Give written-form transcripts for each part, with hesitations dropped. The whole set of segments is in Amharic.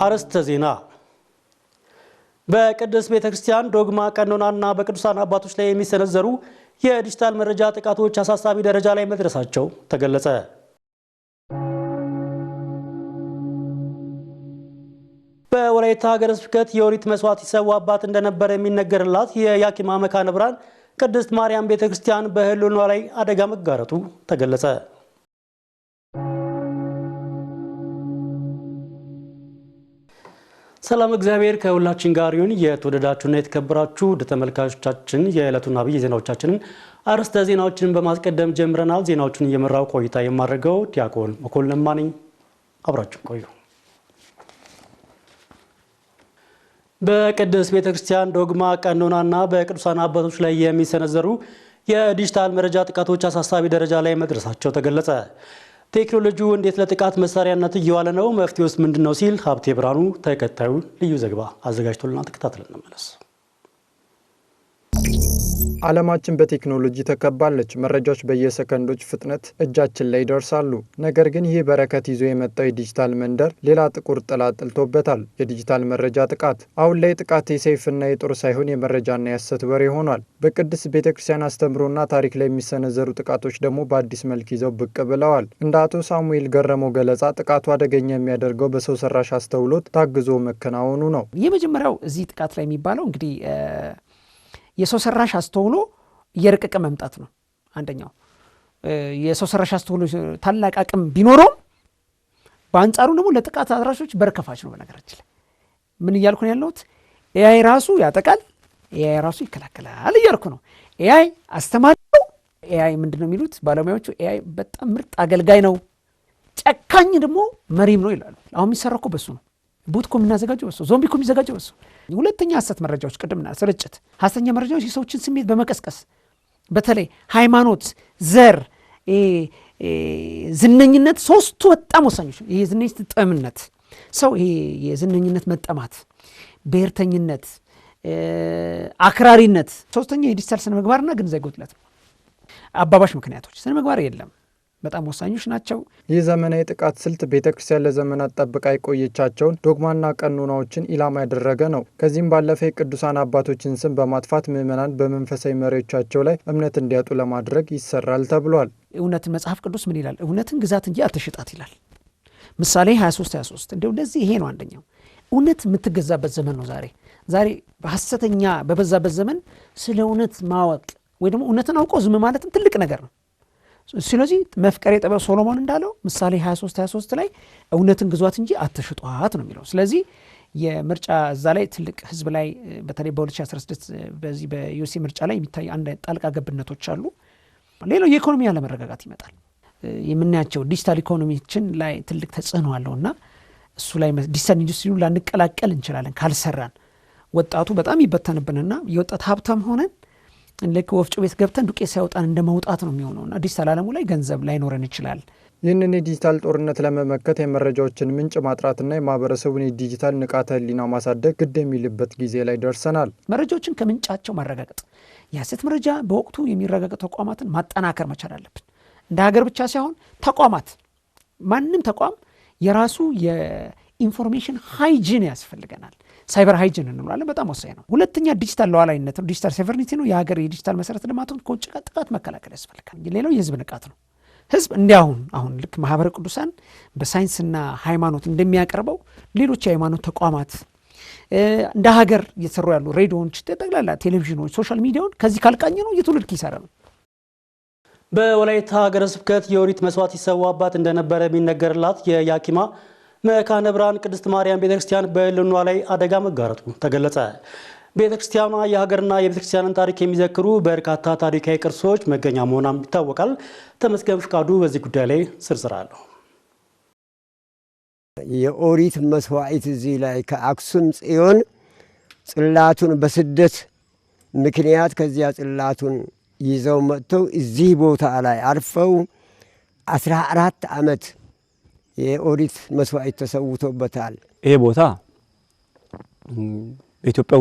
አርስተ ዜና በቅድስት ቤተክርስቲያን ዶግማ ቀኖናና በቅዱሳን አባቶች ላይ የሚሰነዘሩ የዲጂታል መረጃ ጥቃቶች አሳሳቢ ደረጃ ላይ መድረሳቸው ተገለጸ። በወላይታ ሀገረ ስብከት የኦሪት መስዋዕት ይሰዋባት እንደነበር የሚነገርላት የያኪማ መካነ ብርሃን ቅድስት ማርያም ቤተክርስቲያን በሕልውናዋ ላይ አደጋ መጋረጡ ተገለጸ። ሰላም እግዚአብሔር ከሁላችን ጋር ይሁን። የተወደዳችሁና የተከበራችሁ ተመልካቾቻችን የዕለቱን አብይ ዜናዎቻችንን አርስተ ዜናዎችን በማስቀደም ጀምረናል። ዜናዎቹን እየመራው ቆይታ የማደርገው ዲያቆን መኮንን ማንኝ። አብራችሁ ቆዩ። በቅድስት ቤተክርስቲያን ዶግማ ቀኖናና በቅዱሳን አባቶች ላይ የሚሰነዘሩ የዲጂታል መረጃ ጥቃቶች አሳሳቢ ደረጃ ላይ መድረሳቸው ተገለጸ። ቴክኖሎጂው እንዴት ለጥቃት መሳሪያነት እየዋለ ነው? መፍትሄውስ ምንድነው? ሲል ሀብቴ ብርሃኑ ተከታዩን ልዩ ዘገባ አዘጋጅቶልና ተከታትለን እንመለስ። ዓለማችን በቴክኖሎጂ ተከባለች። መረጃዎች በየሰከንዶች ፍጥነት እጃችን ላይ ይደርሳሉ። ነገር ግን ይህ በረከት ይዞ የመጣው የዲጂታል መንደር ሌላ ጥቁር ጥላ ጥልቶበታል። የዲጂታል መረጃ ጥቃት። አሁን ላይ ጥቃት የሰይፍና የጦር ሳይሆን የመረጃና የሐሰት ወሬ ሆኗል። በቅድስት ቤተክርስቲያን አስተምሮና ታሪክ ላይ የሚሰነዘሩ ጥቃቶች ደግሞ በአዲስ መልክ ይዘው ብቅ ብለዋል። እንደ አቶ ሳሙኤል ገረመው ገለጻ ጥቃቱ አደገኛ የሚያደርገው በሰው ሰራሽ አስተውሎት ታግዞ መከናወኑ ነው። የመጀመሪያው እዚህ ጥቃት ላይ የሚባለው እንግዲህ የሰው ሰራሽ አስተውሎ እየረቀቀ መምጣት ነው። አንደኛው የሰው ሰራሽ አስተውሎ ታላቅ አቅም ቢኖረውም በአንጻሩ ደግሞ ለጥቃት አድራሾች በርከፋች ነው። በነገራችን ላይ ምን እያልኩ ነው ያለሁት? ኤአይ ራሱ ያጠቃል፣ ኤአይ ራሱ ይከላከላል እያልኩ ነው። ኤአይ አስተማሪ ነው። ኤአይ ምንድን ነው የሚሉት ባለሙያዎቹ? ኤአይ በጣም ምርጥ አገልጋይ ነው፣ ጨካኝ ደግሞ መሪም ነው ይላሉ። አሁን የሚሰራው እኮ በሱ ነው። ቡት እኮ የምናዘጋጀው በሱ፣ ዞምቢ እኮ የሚዘጋጀው በሱ። ሁለተኛ ሐሰት መረጃዎች፣ ቅድምና ስርጭት። ሐሰተኛ መረጃዎች የሰዎችን ስሜት በመቀስቀስ በተለይ ሃይማኖት፣ ዘር፣ ዝነኝነት፣ ሶስቱ በጣም ወሳኞች። ይሄ ዝነኝነት ጠምነት ሰው ይሄ የዝነኝነት መጠማት፣ ብሔርተኝነት፣ አክራሪነት። ሶስተኛ የዲጂታል ስነ ምግባርና ግንዛቤ ጉድለት፣ አባባሽ ምክንያቶች። ስነ ምግባር የለም በጣም ወሳኞች ናቸው። ይህ ዘመናዊ ጥቃት ስልት ቤተክርስቲያን ለዘመናት ጠብቃ የቆየቻቸውን ዶግማና ቀኖናዎችን ኢላማ ያደረገ ነው። ከዚህም ባለፈ የቅዱሳን አባቶችን ስም በማጥፋት ምዕመናን በመንፈሳዊ መሪዎቻቸው ላይ እምነት እንዲያጡ ለማድረግ ይሰራል ተብሏል። እውነትን መጽሐፍ ቅዱስ ምን ይላል? እውነትን ግዛት እንጂ አትሽጣት ይላል። ምሳሌ 23 እንደዚህ ይሄ ነው አንደኛው። እውነት የምትገዛበት ዘመን ነው ዛሬ በሐሰተኛ በበዛበት ዘመን ስለ እውነት ማወቅ ወይ ደግሞ እውነትን አውቆ ዝም ማለትም ትልቅ ነገር ነው። ስለዚህ መፍቀሬ ጥበብ ሶሎሞን እንዳለው ምሳሌ 23 ላይ እውነትን ግዟት እንጂ አትሽጧት ነው የሚለው። ስለዚህ የምርጫ እዛ ላይ ትልቅ ህዝብ ላይ በተለይ በ2016 በዚህ በዩሲ ምርጫ ላይ የሚታይ አንድ ጣልቃ ገብነቶች አሉ። ሌላው የኢኮኖሚ አለመረጋጋት ይመጣል። የምናያቸው ዲጂታል ኢኮኖሚችን ላይ ትልቅ ተጽዕኖ አለውና እሱ ላይ ዲጂታል ኢንዱስትሪውን ላንቀላቀል እንችላለን ካልሰራን። ወጣቱ በጣም ይበተንብንና የወጣት ሀብታም ሆነን ልክ ወፍጮ ቤት ገብተን ዱቄት ሳይወጣን እንደመውጣት ነው የሚሆነውና ዲጂታል ዓለሙ ላይ ገንዘብ ላይኖረን ይችላል። ይህንን የዲጂታል ጦርነት ለመመከት የመረጃዎችን ምንጭ ማጥራትና የማህበረሰቡን የዲጂታል ንቃተ ህሊና ማሳደግ ግድ የሚልበት ጊዜ ላይ ደርሰናል። መረጃዎችን ከምንጫቸው ማረጋገጥ፣ የሐሰት መረጃ በወቅቱ የሚረጋገጡ ተቋማትን ማጠናከር መቻል አለብን። እንደ ሀገር ብቻ ሳይሆን ተቋማት፣ ማንም ተቋም የራሱ የኢንፎርሜሽን ሃይጂን ያስፈልገናል። ሳይበር ሃይጂን እንላለን። በጣም ወሳኝ ነው። ሁለተኛ ዲጂታል ሉዓላዊነት ነው። ዲጂታል ሶቨሬኒቲ ነው። የሀገር የዲጂታል መሰረተ ልማቱን ከውጭ ጥቃት መከላከል ያስፈልጋል። ሌላው የህዝብ ንቃት ነው። ህዝብ አሁን ልክ ማህበረ ቅዱሳን በሳይንስና ሃይማኖት እንደሚያቀርበው ሌሎች የሃይማኖት ተቋማት እንደ ሀገር እየተሰሩ ያሉ ሬዲዮዎች፣ ጠቅላላ ቴሌቪዥኖች፣ ሶሻል ሚዲያውን ከዚህ ካልቃኘ ነው የትውልድ ኪሳራ ነው። በወላይታ ሀገረ ስብከት የኦሪት መስዋዕት ይሰዋባት እንደነበረ የሚነገርላት የያኪማ መካነ ብርሃን ቅድስት ማርያም ቤተክርስቲያን በሕልውናዋ ላይ አደጋ መጋረጡ ተገለጸ። ቤተክርስቲያኗ የሀገርና የቤተክርስቲያንን ታሪክ የሚዘክሩ በርካታ ታሪካዊ ቅርሶች መገኛ መሆኗም ይታወቃል። ተመስገን ፍቃዱ በዚህ ጉዳይ ላይ ዝርዝር አለው። የኦሪት መስዋዕት እዚህ ላይ ከአክሱም ጽዮን ጽላቱን በስደት ምክንያት ከዚያ ጽላቱን ይዘው መጥተው እዚህ ቦታ ላይ አርፈው 14 ዓመት የኦሪት መስዋዕት ተሰውቶበታል። ይሄ ቦታ በኢትዮጵያ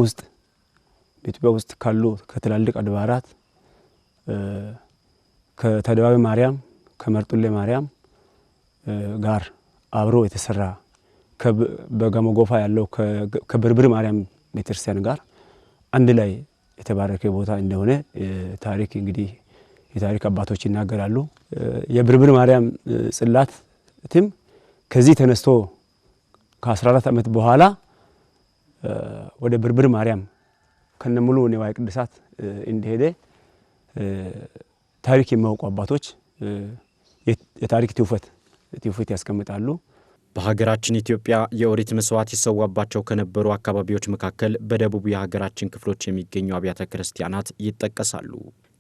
ውስጥ ካሉ ከትላልቅ አድባራት ከተደባቢ ማርያም ከመርጡሌ ማርያም ጋር አብሮ የተሰራ በጋሞ ጎፋ ያለው ከብርብር ማርያም ቤተክርስቲያን ጋር አንድ ላይ የተባረከ ቦታ እንደሆነ ታሪክ እንግዲህ የታሪክ አባቶች ይናገራሉ። የብርብር ማርያም ጽላትም ከዚህ ተነስቶ ከ14 ዓመት በኋላ ወደ ብርብር ማርያም ከነሙሉ ንዋየ ቅድሳት እንደሄደ ታሪክ የሚያውቁ አባቶች የታሪክ ትውፊት ያስቀምጣሉ። በሀገራችን ኢትዮጵያ የኦሪት መስዋዕት ይሰዋባቸው ከነበሩ አካባቢዎች መካከል በደቡብ የሀገራችን ክፍሎች የሚገኙ አብያተ ክርስቲያናት ይጠቀሳሉ።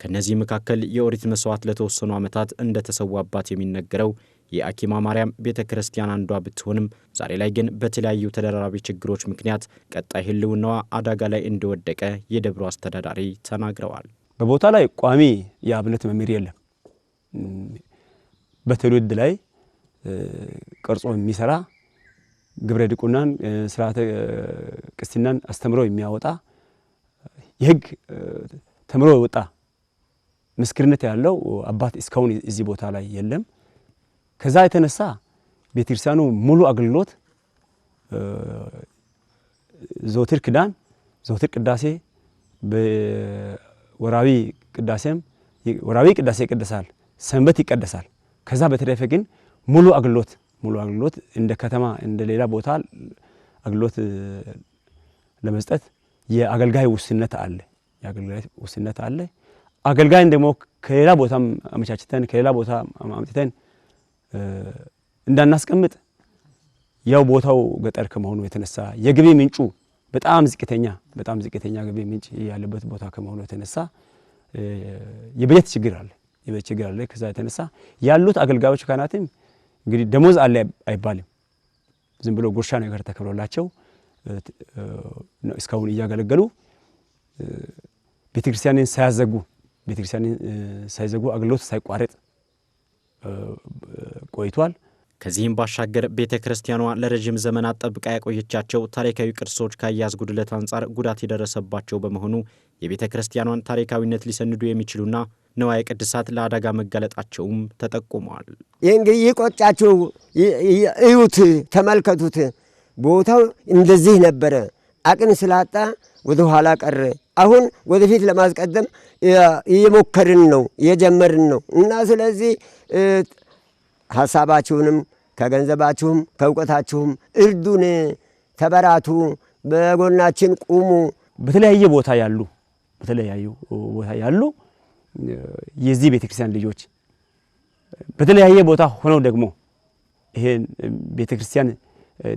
ከነዚህ መካከል የኦሪት መስዋዕት ለተወሰኑ ዓመታት እንደተሰዋባት የሚነገረው የአኪማ ማርያም ቤተክርስቲያን አንዷ ብትሆንም ዛሬ ላይ ግን በተለያዩ ተደራራቢ ችግሮች ምክንያት ቀጣይ ህልውናዋ አደጋ ላይ እንደወደቀ የደብሩ አስተዳዳሪ ተናግረዋል። በቦታ ላይ ቋሚ የአብነት መምህር የለም። በትውልድ ላይ ቀርጾ የሚሰራ ግብረ ድቁናን ስርዓተ ቅስናን አስተምሮ የሚያወጣ የህግ ተምሮ ወጣ ምስክርነት ያለው አባት እስካሁን እዚህ ቦታ ላይ የለም። ከዛ የተነሳ ቤተክርስቲያኑ ሙሉ አገልግሎት ዘወትር ክዳን ዘወትር ቅዳሴ በወራዊ ቅዳሴም ወራዊ ቅዳሴ ይቀደሳል፣ ሰንበት ይቀደሳል። ከዛ በተረፈ ግን ሙሉ አገልግሎት እንደ ከተማ እንደ ሌላ ቦታ አገልግሎት ለመስጠት የአገልጋይ ውስንነት አለ። አገልጋይን ደግሞ ከሌላ ቦታም አመቻችተን ከሌላ ቦታ አምጥተን እንዳናስቀምጥ ያው ቦታው ገጠር ከመሆኑ የተነሳ የገቢ ምንጩ በጣም ዝቅተኛ ገቢ ምንጭ ያለበት ቦታ ከመሆኑ የተነሳ የበጀት ችግር አለ። ከዛ የተነሳ ያሉት አገልጋዮች ካህናትም እንግዲህ ደሞዝ አለ አይባልም። ዝም ብሎ ጉርሻ ነገር ተከፍሎላቸው እስካሁን እያገለገሉ ቤተክርስቲያንን ሳይዘጉ አገልግሎት ሳይቋረጥ ቆይቷል። ከዚህም ባሻገር ቤተክርስቲያኗ ለረጅም ዘመናት ጠብቃ ያቆየቻቸው ታሪካዊ ቅርሶች ከአያያዝ ጉድለት አንጻር ጉዳት የደረሰባቸው በመሆኑ የቤተክርስቲያኗን ታሪካዊነት ሊሰንዱ የሚችሉና ንዋየ ቅድሳት ለአደጋ መጋለጣቸውም ተጠቁሟል። እንግዲህ ይቆጫችሁ፣ እዩት፣ ተመልከቱት። ቦታው እንደዚህ ነበረ። አቅም ስላጣ ወደ ኋላ ቀረ። አሁን ወደፊት ለማስቀደም እየሞከርን ነው፣ እየጀመርን ነው እና ስለዚህ ሐሳባችሁንም ከገንዘባችሁም ከእውቀታችሁም እርዱን፣ ተበራቱ፣ በጎናችን ቁሙ። በተለያየ ቦታ ያሉ የዚህ ቤተክርስቲያን ልጆች በተለያየ ቦታ ሆነው ደግሞ ይሄን ቤተክርስቲያን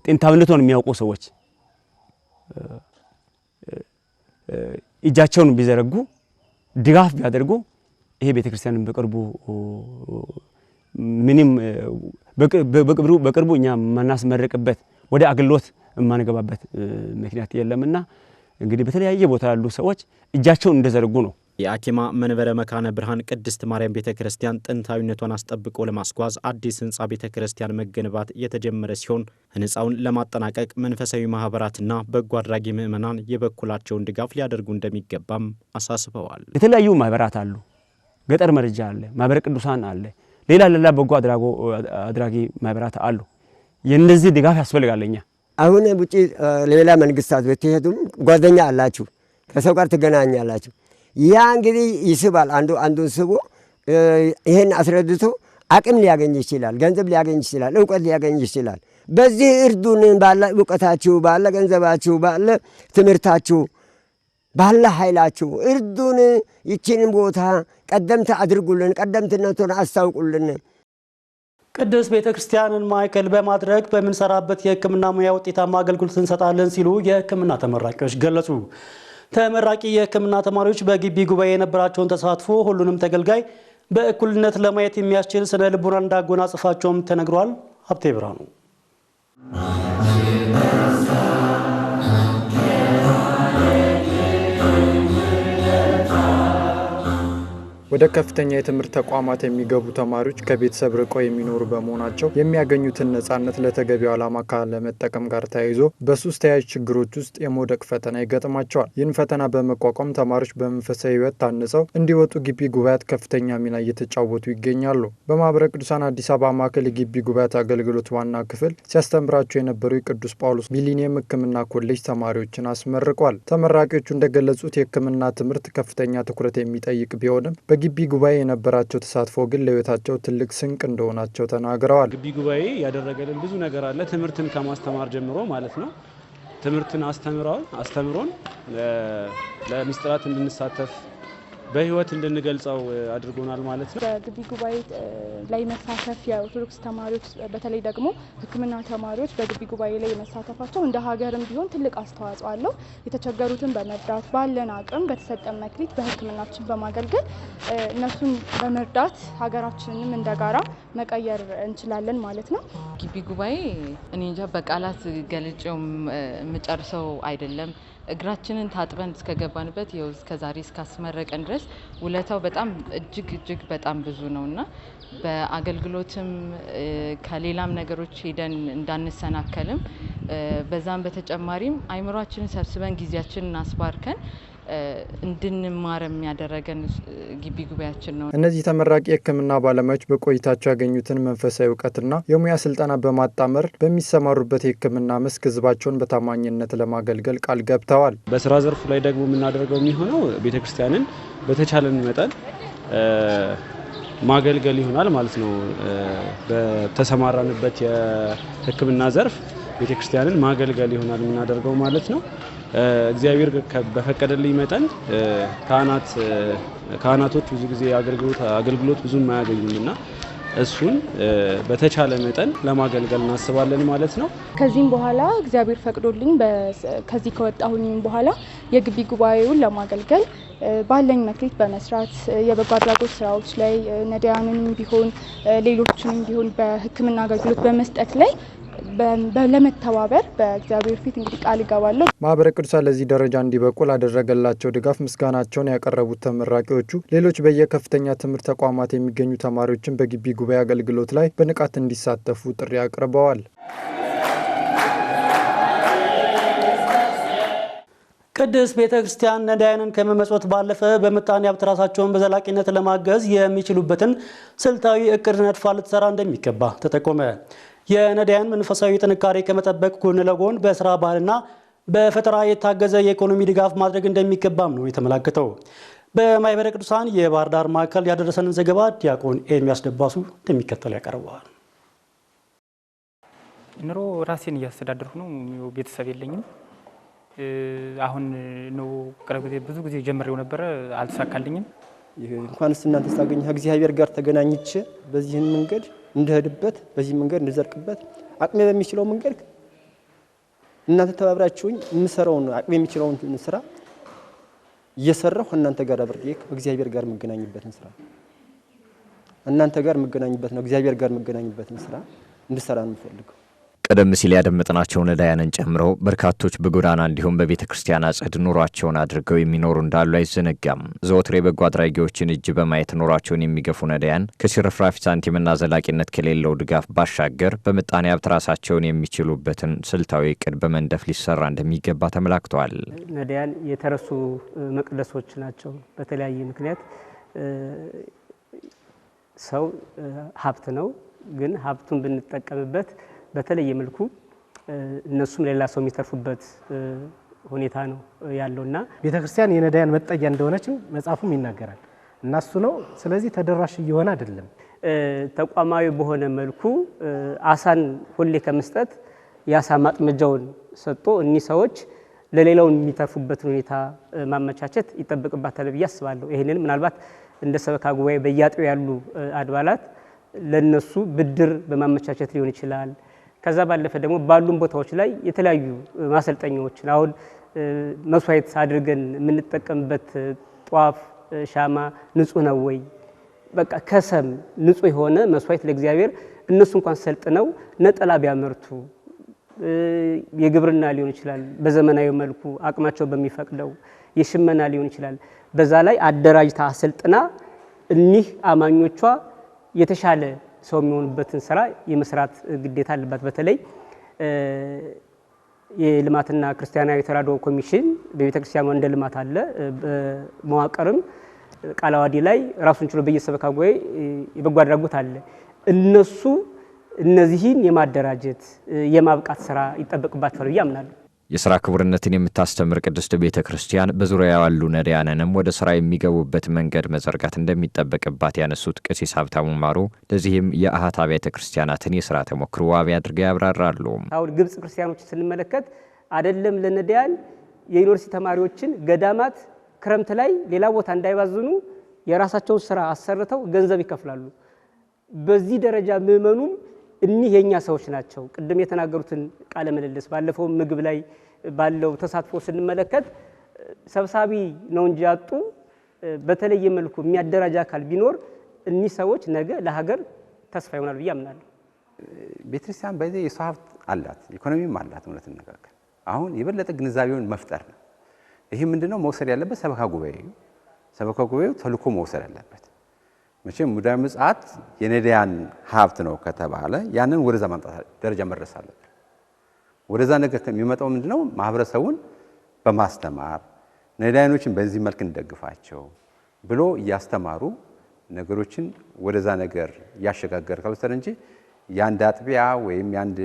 ጥንታዊነቱን የሚያውቁ ሰዎች እጃቸውን ቢዘረጉ ድጋፍ ቢያደርጉ ይሄ ቤተክርስቲያንን በቅርቡ እኛ ማናስመረቅበት ወደ አገልግሎት ማንገባበት ምክንያት የለምና እንግዲህ በተለያየ ቦታ ያሉ ሰዎች እጃቸውን እንደዘረጉ ነው። የአኪማ መንበረ መካነ ብርሃን ቅድስት ማርያም ቤተክርስቲያን ጥንታዊነቷን አስጠብቆ ለማስጓዝ አዲስ ህንጻ ቤተክርስቲያን መገንባት የተጀመረ ሲሆን ህንጻውን ለማጠናቀቅ መንፈሳዊ ማህበራትና በጎ አድራጊ ምእመናን የበኩላቸውን ድጋፍ ሊያደርጉ እንደሚገባም አሳስበዋል። የተለያዩ ማህበራት አሉ፣ ገጠር መረጃ አለ፣ ማህበረ ቅዱሳን አለ፣ ሌላ በጎ አድራጊ ማህበራት አሉ። የነዚህ ድጋፍ ያስፈልጋለኛ። አሁን ውጪ ሌላ መንግስታት ብትሄዱም ጓደኛ አላችሁ፣ ከሰው ጋር ትገናኛላችሁ። ያ እንግዲህ ይስባል። አንዱን ስቦ ይሄን አስረድቶ አቅም ሊያገኝ ይችላል፣ ገንዘብ ሊያገኝ ይችላል፣ እውቀት ሊያገኝ ይችላል። በዚህ እርዱን። ባለ እውቀታችሁ፣ ባለ ገንዘባችሁ፣ ባለ ትምህርታችሁ፣ ባለ ኃይላችሁ እርዱን። ይቺንን ቦታ ቀደምት አድርጉልን፣ ቀደምትነቱን አስታውቁልን። ቅድስት ቤተክርስቲያንን ማዕከል በማድረግ በምንሰራበት የሕክምና ሙያ ውጤታማ አገልግሎት እንሰጣለን ሲሉ የሕክምና ተመራቂዎች ገለጹ። ተመራቂ የሕክምና ተማሪዎች በግቢ ጉባኤ የነበራቸውን ተሳትፎ ሁሉንም ተገልጋይ በእኩልነት ለማየት የሚያስችል ስነ ልቦና እንዳጎናጽፋቸውም ተነግሯል። ሀብቴ ብርሃኑ ወደ ከፍተኛ የትምህርት ተቋማት የሚገቡ ተማሪዎች ከቤተሰብ ርቀው የሚኖሩ በመሆናቸው የሚያገኙትን ነጻነት ለተገቢው ዓላማ ካለመጠቀም ጋር ተያይዞ በሱስ ተያያዥ ችግሮች ውስጥ የመውደቅ ፈተና ይገጥማቸዋል። ይህን ፈተና በመቋቋም ተማሪዎች በመንፈሳዊ ሕይወት ታንጸው እንዲወጡ ግቢ ጉባኤያት ከፍተኛ ሚና እየተጫወቱ ይገኛሉ። በማህበረ ቅዱሳን አዲስ አበባ ማዕከል የግቢ ጉባኤያት አገልግሎት ዋና ክፍል ሲያስተምራቸው የነበሩ የቅዱስ ጳውሎስ ሚሊኒየም ሕክምና ኮሌጅ ተማሪዎችን አስመርቋል። ተመራቂዎቹ እንደገለጹት የሕክምና ትምህርት ከፍተኛ ትኩረት የሚጠይቅ ቢሆንም በግቢ ጉባኤ የነበራቸው ተሳትፎ ግን ለሕይወታቸው ትልቅ ስንቅ እንደሆናቸው ተናግረዋል። ግቢ ጉባኤ ያደረገልን ብዙ ነገር አለ። ትምህርትን ከማስተማር ጀምሮ ማለት ነው። ትምህርትን አስተምሮን ለምስጢራት እንድንሳተፍ በህይወት እንድንገልጸው አድርጎናል ማለት ነው። በግቢ ጉባኤ ላይ መሳተፍ የኦርቶዶክስ ተማሪዎች በተለይ ደግሞ ሕክምና ተማሪዎች በግቢ ጉባኤ ላይ መሳተፋቸው እንደ ሀገርም ቢሆን ትልቅ አስተዋጽኦ አለው። የተቸገሩትን በመርዳት ባለን አቅም በተሰጠን መክሊት በሕክምናችን በማገልገል እነሱን በመርዳት ሀገራችንንም እንደጋራ መቀየር እንችላለን ማለት ነው። ግቢ ጉባኤ እኔ እንጃ በቃላት ገልጬው የምጨርሰው አይደለም። እግራችንን ታጥበን እስከገባንበት ይኸው እስከዛሬ እስካስመረቀን ድረስ ውለታው በጣም እጅግ በጣም ብዙ ነውና በአገልግሎትም ከሌላም ነገሮች ሄደን እንዳንሰናከልም በዛም በተጨማሪም አይምሯችንን ሰብስበን ጊዜያችንን አስባርከን እንድንማር የሚያደረገን ግቢ ጉባኤያችን ነው። እነዚህ ተመራቂ የሕክምና ባለሙያዎች በቆይታቸው ያገኙትን መንፈሳዊ እውቀትና የሙያ ስልጠና በማጣመር በሚሰማሩበት የሕክምና መስክ ህዝባቸውን በታማኝነት ለማገልገል ቃል ገብተዋል። በስራ ዘርፉ ላይ ደግሞ የምናደርገው የሚሆነው ቤተክርስቲያንን በተቻለን መጠን ማገልገል ይሆናል ማለት ነው። በተሰማራንበት የሕክምና ዘርፍ ቤተክርስቲያንን ማገልገል ይሆናል የምናደርገው ማለት ነው። እግዚአብሔር በፈቀደልኝ መጠን ካህናቶች ብዙ ጊዜ አገልግሎት ብዙ የማያገኙምና እሱን በተቻለ መጠን ለማገልገል እናስባለን ማለት ነው። ከዚህም በኋላ እግዚአብሔር ፈቅዶልኝ ከዚህ ከወጣሁኝ በኋላ የግቢ ጉባኤውን ለማገልገል ባለኝ መክሊት በመስራት የበጎ አድራጎት ስራዎች ላይ ነዳያንንም ቢሆን ሌሎችንም ቢሆን በሕክምና አገልግሎት በመስጠት ላይ ለመተባበር በእግዚአብሔር ፊት እንግዲህ ቃል እገባለሁ። ማህበረ ቅዱሳን ለዚህ ደረጃ እንዲበቁ ላደረገላቸው ድጋፍ ምስጋናቸውን ያቀረቡት ተመራቂዎቹ ሌሎች በየከፍተኛ ትምህርት ተቋማት የሚገኙ ተማሪዎችን በግቢ ጉባኤ አገልግሎት ላይ በንቃት እንዲሳተፉ ጥሪ አቅርበዋል። ቅድስት ቤተ ክርስቲያን ነዳያንን ከመመጽወት ባለፈ በምጣኔ ሀብት ራሳቸውን በዘላቂነት ለማገዝ የሚችሉበትን ስልታዊ እቅድ ነድፋ ልትሰራ እንደሚገባ ተጠቆመ። የነዳያን መንፈሳዊ ጥንካሬ ከመጠበቅ ጎን ለጎን በስራ ባህልና በፈጠራ የታገዘ የኢኮኖሚ ድጋፍ ማድረግ እንደሚገባም ነው የተመላከተው። በማህበረ ቅዱሳን የባህር ዳር ማዕከል ያደረሰንን ዘገባ ዲያቆን ኤርሚያስ ደባሱ እንደሚከተል ያቀርበዋል። ኑሮ ራሴን እያስተዳደርኩ ነው። ቤተሰብ የለኝም። አሁን ነው ቅርብ ጊዜ ብዙ ጊዜ ጀምሬው ነበረ፣ አልተሳካልኝም። እንኳንስ እናንተ ሳገኝ ከእግዚአብሔር ጋር ተገናኝቼ በዚህን መንገድ እንደሄድበት በዚህ መንገድ እንደዘርቅበት አቅሜ በሚችለው መንገድ እናንተ ተባብራችሁኝ የምሰራውን አቅሜ የሚችለውን ስራ እየሰራሁ እናንተ ጋር አብሬ ከእግዚአብሔር ጋር መገናኝበትን ስራ እናንተ ጋር መገናኝበት ነው እግዚአብሔር ጋር መገናኝበትን ስራ እንድሰራ ነው የምፈልገው። ቀደም ሲል ያደመጥናቸው ነዳያንን ጨምሮ በርካቶች በጎዳና እንዲሁም በቤተ ክርስቲያን አጸድ ኑሯቸውን አድርገው የሚኖሩ እንዳሉ አይዘነጋም። ዘወትር የበጎ አድራጊዎችን እጅ በማየት ኑሯቸውን የሚገፉ ነዳያን ከሽርፍራፊ ሳንቲምና ዘላቂነት ከሌለው ድጋፍ ባሻገር በምጣኔ ሀብት ራሳቸውን የሚችሉበትን ስልታዊ እቅድ በመንደፍ ሊሰራ እንደሚገባ ተመላክተዋል። ነዳያን የተረሱ መቅደሶች ናቸው። በተለያየ ምክንያት ሰው ሀብት ነው፣ ግን ሀብቱን ብንጠቀምበት በተለየ መልኩ እነሱም ሌላ ሰው የሚተርፉበት ሁኔታ ነው ያለውና ቤተክርስቲያን የነዳያን መጠጊያ እንደሆነች መጽሐፉም ይናገራል እና እሱ ነው። ስለዚህ ተደራሽ እየሆነ አይደለም። ተቋማዊ በሆነ መልኩ አሳን ሁሌ ከመስጠት የአሳ ማጥመጃውን ሰጥቶ እኒህ ሰዎች ለሌላው የሚተርፉበትን ሁኔታ ማመቻቸት ይጠበቅባታል ብዬ አስባለሁ። ይህንን ምናልባት እንደ ሰበካ ጉባኤ በየአጥቢያው ያሉ አድባላት ለነሱ ብድር በማመቻቸት ሊሆን ይችላል። ከዛ ባለፈ ደግሞ ባሉን ቦታዎች ላይ የተለያዩ ማሰልጠኛዎችን አሁን መስዋዕት አድርገን የምንጠቀምበት ጧፍ፣ ሻማ ንጹህ ነው ወይ? በቃ ከሰም ንጹህ የሆነ መስዋዕት ለእግዚአብሔር እነሱ እንኳን ሰልጥነው ነጠላ ቢያመርቱ የግብርና ሊሆን ይችላል፣ በዘመናዊ መልኩ አቅማቸው በሚፈቅደው የሽመና ሊሆን ይችላል። በዛ ላይ አደራጅታ አሰልጥና እኒህ አማኞቿ የተሻለ ሰው የሚሆኑበትን ስራ የመስራት ግዴታ አለባት። በተለይ የልማትና ክርስቲያናዊ ተራድኦ ኮሚሽን በቤተክርስቲያኑ እንደ ልማት አለ። በመዋቅርም ቃለ ዓዋዲ ላይ ራሱን ችሎ በየሰበካ ጉባኤ የበጎ አድራጎት አለ። እነሱ እነዚህን የማደራጀት የማብቃት ስራ ይጠበቅባቸዋል ብዬ አምናለሁ። የሥራ ክቡርነትን የምታስተምር ቅድስት ቤተ ክርስቲያን በዙሪያ ያሉ ነዳያንንም ወደ ሥራ የሚገቡበት መንገድ መዘርጋት እንደሚጠበቅባት ያነሱት ቀሲስ ሀብታሙ ማሩ ለዚህም የአሃት አብያተ ክርስቲያናትን የሥራ ተሞክሮ ዋቢ አድርገው ያብራራሉ። አሁን ግብጽ ክርስቲያኖችን ስንመለከት አይደለም ለነዳያን የዩኒቨርሲቲ ተማሪዎችን ገዳማት ክረምት ላይ ሌላ ቦታ እንዳይባዝኑ የራሳቸውን ስራ አሰርተው ገንዘብ ይከፍላሉ። በዚህ ደረጃ ምዕመኑም እኒህ የኛ ሰዎች ናቸው። ቅድም የተናገሩትን ቃለ ምልልስ ባለፈው ምግብ ላይ ባለው ተሳትፎ ስንመለከት ሰብሳቢ ነው እንጂ ያጡ በተለየ መልኩ የሚያደራጅ አካል ቢኖር እኒህ ሰዎች ነገ ለሀገር ተስፋ ይሆናል ብዬ አምናለሁ። ቤተክርስቲያን በዚህ የሰው ሀብት አላት፣ ኢኮኖሚም አላት። እውነት እንነጋገር አሁን የበለጠ ግንዛቤውን መፍጠር ነው። ይሄ ምንድነው መውሰድ ያለበት ሰበካ ጉባኤው ተልኮ መውሰድ ያለበት። መቼም ሙዳየ ምጽአት የነዳያን ሀብት ነው ከተባለ ያንን ወደዛ ማምጣት ደረጃ መድረስ አለበት። ወደዛ ነገር ከሚመጣው ምንድነው ማህበረሰቡን በማስተማር ነዳያኖችን በዚህ መልክ እንደግፋቸው ብሎ እያስተማሩ ነገሮችን ወደዛ ነገር ያሸጋገር ካልወሰደ እንጂ ያንድ አጥቢያ ወይም ያንድ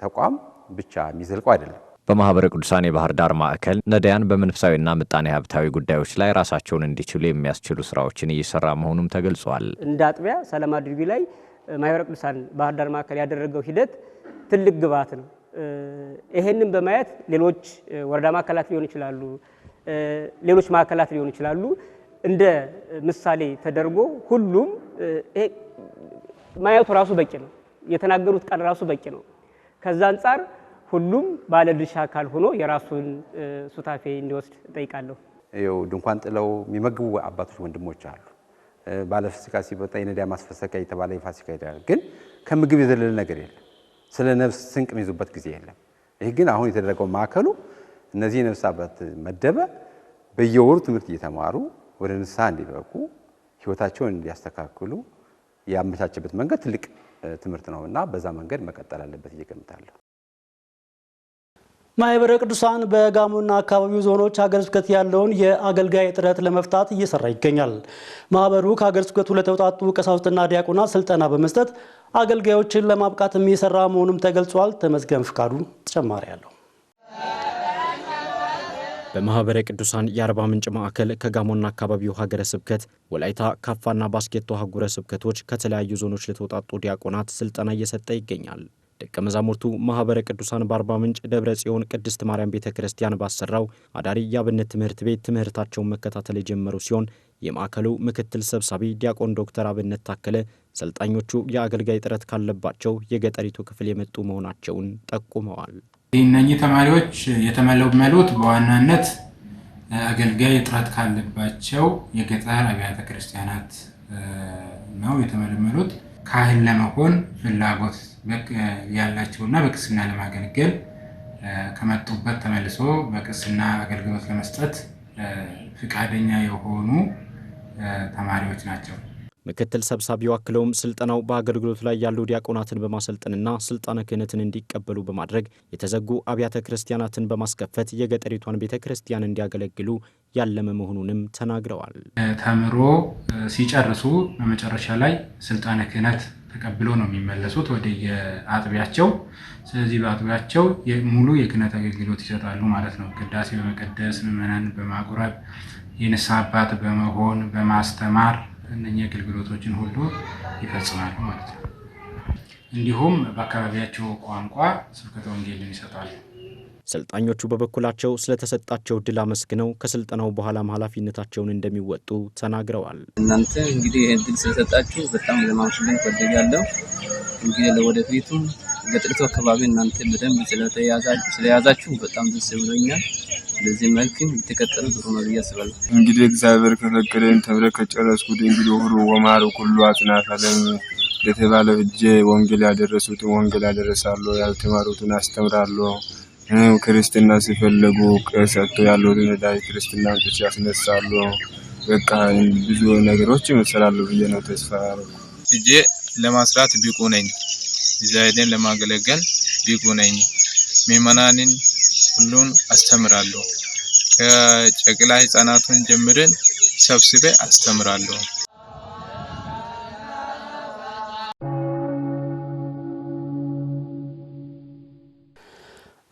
ተቋም ብቻ የሚዘልቀው አይደለም። በማህበረ ቅዱሳን የባህር ዳር ማዕከል ነዳያን በመንፈሳዊና ምጣኔ ሀብታዊ ጉዳዮች ላይ ራሳቸውን እንዲችሉ የሚያስችሉ ስራዎችን እየሰራ መሆኑም ተገልጿል። እንደ አጥቢያ ሰላም አድርጊ ላይ ማህበረ ቅዱሳን ባህር ዳር ማዕከል ያደረገው ሂደት ትልቅ ግብዓት ነው። ይሄንን በማየት ሌሎች ወረዳ ማዕከላት ሊሆኑ ይችላሉ፣ ሌሎች ማዕከላት ሊሆኑ ይችላሉ እንደ ምሳሌ ተደርጎ ሁሉም ማየቱ ራሱ በቂ ነው። የተናገሩት ቃል ራሱ በቂ ነው። ከዛ አንፃር ሁሉም ባለድርሻ አካል ሆኖ የራሱን ሱታፌ እንዲወስድ ጠይቃለሁ። ይኸው ድንኳን ጥለው የሚመግቡ አባቶች ወንድሞች አሉ። ባለፋሲካ ሲመጣ የነዳያን ማስፈሰቂያ የተባለ የፋሲካ ይደረጋል። ግን ከምግብ የዘለለ ነገር የለም። ስለ ነፍስ ስንቅ የሚይዙበት ጊዜ የለም። ይህ ግን አሁን የተደረገው ማዕከሉ እነዚህ የነፍስ አባት መደበ በየወሩ ትምህርት እየተማሩ ወደ ንስሐ እንዲበቁ ህይወታቸውን እንዲያስተካክሉ ያመቻቸበት መንገድ ትልቅ ትምህርት ነውና በዛ መንገድ መቀጠል አለበት እየገምታለሁ። ማህበረ ቅዱሳን በጋሞና አካባቢው ዞኖች ሀገረ ስብከት ያለውን የአገልጋይ እጥረት ለመፍታት እየሰራ ይገኛል። ማህበሩ ከሀገረ ስብከቱ ለተውጣጡ ቀሳውስትና ዲያቆናት ስልጠና በመስጠት አገልጋዮችን ለማብቃት የሚሰራ መሆኑም ተገልጿል። ተመስገን ፍቃዱ ተጨማሪ ያለው በማህበረ ቅዱሳን የአርባ ምንጭ ማዕከል ከጋሞና አካባቢው ሀገረ ስብከት ወላይታ ካፋና ባስኬቶ ሀገረ ስብከቶች ከተለያዩ ዞኖች ለተውጣጡ ዲያቆናት ስልጠና እየሰጠ ይገኛል። ደቀ መዛሙርቱ ማህበረ ቅዱሳን በአርባ ምንጭ ደብረ ጽዮን ቅድስት ማርያም ቤተክርስቲያን ባሰራው አዳሪ የአብነት ትምህርት ቤት ትምህርታቸውን መከታተል የጀመሩ ሲሆን የማዕከሉ ምክትል ሰብሳቢ ዲያቆን ዶክተር አብነት ታከለ ሰልጣኞቹ የአገልጋይ ጥረት ካለባቸው የገጠሪቱ ክፍል የመጡ መሆናቸውን ጠቁመዋል። እነኚህ ተማሪዎች የተመለመሉት በዋናነት አገልጋይ ጥረት ካለባቸው የገጠር አብያተ ክርስቲያናት ነው የተመለመሉት። ካህን ለመሆን ፍላጎት ያላቸውና በቅስና ለማገልገል ከመጡበት ተመልሶ በቅስና አገልግሎት ለመስጠት ፍቃደኛ የሆኑ ተማሪዎች ናቸው። ምክትል ሰብሳቢው አክለውም ስልጠናው በአገልግሎት ላይ ያሉ ዲያቆናትን በማሰልጠንና ስልጣነ ክህነትን እንዲቀበሉ በማድረግ የተዘጉ አብያተ ክርስቲያናትን በማስከፈት የገጠሪቷን ቤተክርስቲያን እንዲያገለግሉ ያለመ መሆኑንም ተናግረዋል። ተምሮ ሲጨርሱ በመጨረሻ ላይ ስልጣነ ክህነት ተቀብለው ነው የሚመለሱት ወደ የአጥቢያቸው። ስለዚህ በአጥቢያቸው ሙሉ የክህነት አገልግሎት ይሰጣሉ ማለት ነው። ቅዳሴ በመቀደስ ምዕመናን በማቁረብ የንስሐ አባት በመሆን በማስተማር እነኚህ አገልግሎቶችን ሁሉ ይፈጽማሉ ማለት ነው። እንዲሁም በአካባቢያቸው ቋንቋ ስብከተ ወንጌልን ይሰጣሉ። ሰልጣኞቹ በበኩላቸው ስለተሰጣቸው ድል አመስግነው ከስልጠናው በኋላም ኃላፊነታቸውን እንደሚወጡ ተናግረዋል። እናንተ እንግዲህ ይህን ድል ስለሰጣችሁ በጣም ለማመስገን ፈልጋለሁ። እንግዲህ ለወደፊቱ ገጠሪቱ አካባቢ እናንተ በደንብ ስለያዛችሁ በጣም ደስ ብሎኛል። በዚህ መልክ የተከተሉ ጥሩ ነው ብዬ አስባለሁ። እንግዲህ እግዚአብሔር ከፈቀደኝ ተምሬ ከጨረስኩት እንግዲህ ሁሉ ወማሩ ሁሉ አጽናፈ ዓለም ለተባለ እጄ ወንጌል ያደረሱትን ወንጌል ያደረሳለሁ፣ ያልተማሩትን አስተምራለሁ። ክርስትና ሲፈልጉ ቀሰቶ ያሉትን ዳይ ክርስትና ያስነሳሉ። በቃ ብዙ ነገሮች ይመስላሉ ብዬ ነው ተስፋ እጄ ለማስራት ቢቁ ነኝ። እግዚአብሔርን ለማገለገል ቢቁ ነኝ። ምዕመናንን ሁሉን አስተምራለሁ። ከጨቅላ ሕፃናቱን ጀምረን ሰብስቤ አስተምራለሁ።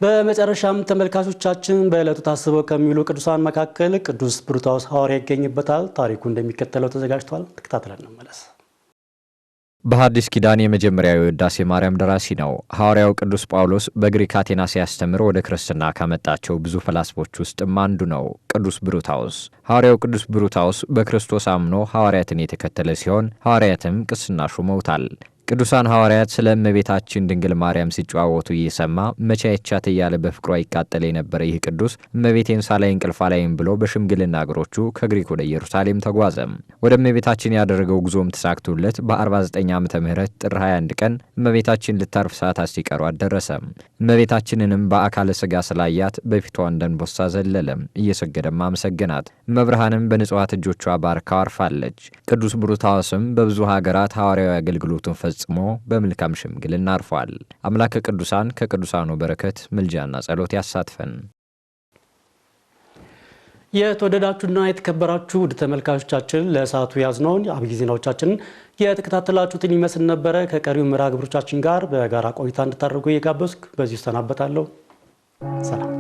በመጨረሻም ተመልካቾቻችን በዕለቱ ታስበው ከሚውሉ ቅዱሳን መካከል ቅዱስ ብሩታዎስ ሐዋርያ ይገኝበታል። ታሪኩ እንደሚከተለው ተዘጋጅቷል። ተከታትለን እንመለስ። በሐዲስ ኪዳን የመጀመሪያው የውዳሴ ማርያም ደራሲ ነው። ሐዋርያው ቅዱስ ጳውሎስ በግሪክ አቴና ሲያስተምር ወደ ክርስትና ካመጣቸው ብዙ ፈላስፎች ውስጥም አንዱ ነው ቅዱስ ብሩታዎስ። ሐዋርያው ቅዱስ ብሩታዎስ በክርስቶስ አምኖ ሐዋርያትን የተከተለ ሲሆን ሐዋርያትም ቅስና ሹመውታል። ቅዱሳን ሐዋርያት ስለ እመቤታችን ድንግል ማርያም ሲጨዋወቱ እየሰማ መቼ አይቻት እያለ በፍቅሯ ይቃጠል የነበረ ይህ ቅዱስ እመቤቴን ሳላይ እንቅልፍ አላይም ብሎ በሽምግልና እግሮቹ ከግሪክ ወደ ኢየሩሳሌም ተጓዘ። ወደ እመቤታችን ያደረገው ጉዞም ተሳክቶለት በ49 ዓመተ ምህረት ጥር 21 ቀን እመቤታችን ልታርፍ ሰዓታት ሲቀሯት ደረሰ። እመቤታችንንም በአካለ ሥጋ ስላያት በፊቷ እንደንቦሳ ዘለለ፣ እየሰገደም አመሰገናት። መብርሃንም በንጹሐት እጆቿ ባርካው አርፋለች። ቅዱስ ብሩታዎስም በብዙ ሀገራት ሐዋርያዊ አገልግሎቱን ፈጽሞ በመልካም ሽምግልና አርፏል። አምላከ ቅዱሳን ከቅዱሳኑ በረከት ምልጃና ጸሎት ያሳትፈን። የተወደዳችሁና የተከበራችሁ ውድ ተመልካቾቻችን ለሰዓቱ ያዝነውን አብይ ዜናዎቻችንን የተከታተላችሁትን ይመስል ነበረ። ከቀሪው መርሃ ግብሮቻችን ጋር በጋራ ቆይታ እንድታደርጉ እየጋበዝኩ በዚሁ እሰናበታለሁ። ሰላም።